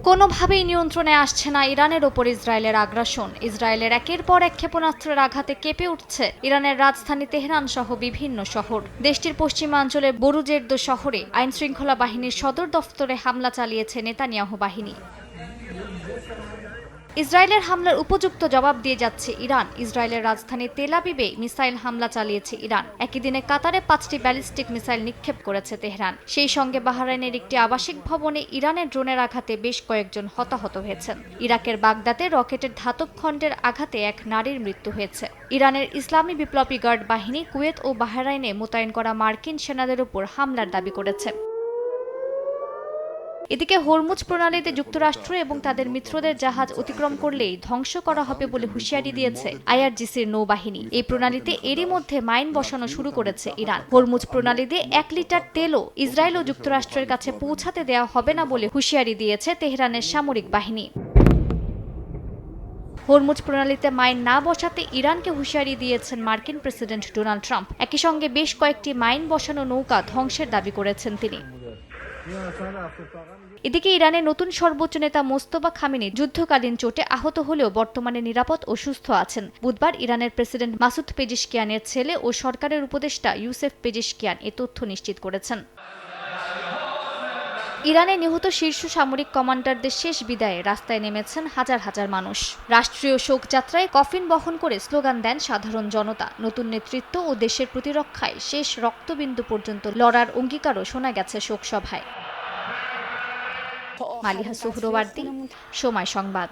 কোনোভাবেই নিয়ন্ত্রণে আসছে না ইরানের ওপর ইসরায়েলের আগ্রাসন। ইসরায়েলের একের পর এক ক্ষেপণাস্ত্রের আঘাতে কেঁপে উঠছে ইরানের রাজধানী তেহরান সহ বিভিন্ন শহর। দেশটির পশ্চিমাঞ্চলের বুরুজেরদ শহরে আইনশৃঙ্খলা বাহিনীর সদর দফতরে হামলা চালিয়েছে নেতানিয়াহু বাহিনী। ইসরায়েলের হামলার উপযুক্ত জবাব দিয়ে যাচ্ছে ইরান। ইসরায়েলের রাজধানী তেল আবিবে মিসাইল হামলা চালিয়েছে ইরান। একই দিনে কাতারে 5টি ব্যালিস্টিক মিসাইল নিক্ষেপ করেছে তেহরান। সেই সঙ্গে বাহরাইনের একটি আবাসিক ভবনে ইরানের ড্রোনের আঘাতে বেশ কয়েকজন হতাহত হয়েছেন। ইরাকের বাগদাদে রকেটের ধাতব খণ্ডের আঘাতে এক নারীর মৃত্যু হয়েছে। ইরানের ইসলামী বিপ্লবী গার্ড বাহিনী কুয়েত ও বাহরাইনে মোতায়েন করা মার্কিন সেনাদের উপর হামলার দাবি করেছে। এদিকে হরমুজ প্রণালীতে যুক্তরাষ্ট্র এবং তাদের মিত্রদের জাহাজ অতিক্রম করলেই ধ্বংস করা হবে বলে হুঁশিয়ারি দিয়েছে আইআরজিসির নৌবাহিনী। এই প্রণালীতে এরই মধ্যে মাইন বসানো শুরু করেছে ইরান। হরমুজ প্রণালীতে 1 লিটার তেলও ইসরায়েল ও যুক্তরাষ্ট্রের কাছে পৌঁছাতে দেওয়া হবে না বলে হুঁশিয়ারি দিয়েছে তেহরানের সামরিক বাহিনী। হরমুজ প্রণালীতে মাইন না বসাতে ইরানকে হুঁশিয়ারি দিয়েছেন মার্কিন প্রেসিডেন্ট ডোনাল্ড ট্রাম্প। একই সঙ্গে বেশ কয়েকটি মাইন বসানো নৌকা ধ্বংসের দাবি করেছেন তিনি। এদিকে ইরানের নতুন সর্বোচ্চ নেতা মোস্তফা খামেনি যুদ্ধকালীন চোটে আহত হলেও বর্তমানে নিরাপদ ও সুস্থ আছেন। বুধবার ইরানের প্রেসিডেন্ট মাসুদ পেজিশকিয়ানের ছেলে ও সরকারের উপদেষ্টা ইউসেফ পেজিশকিয়ান এ তথ্য নিশ্চিত করেছেন। ইরানে নিহত শীর্ষ সামরিক কমান্ডারদের শেষ বিদায়ে রাস্তায় নেমেছেন হাজার হাজার মানুষ। রাষ্ট্রীয় শোকযাত্রায় কফিন বহন করে স্লোগান দেন সাধারণ জনতা। নতুন নেতৃত্ব ও দেশের প্রতিরক্ষায় শেষ রক্তবিন্দু পর্যন্ত লড়ার অঙ্গীকারও শোনা গেছে শোকসভায়। মালিহা সুহরওয়ার্দী, সময় সংবাদ।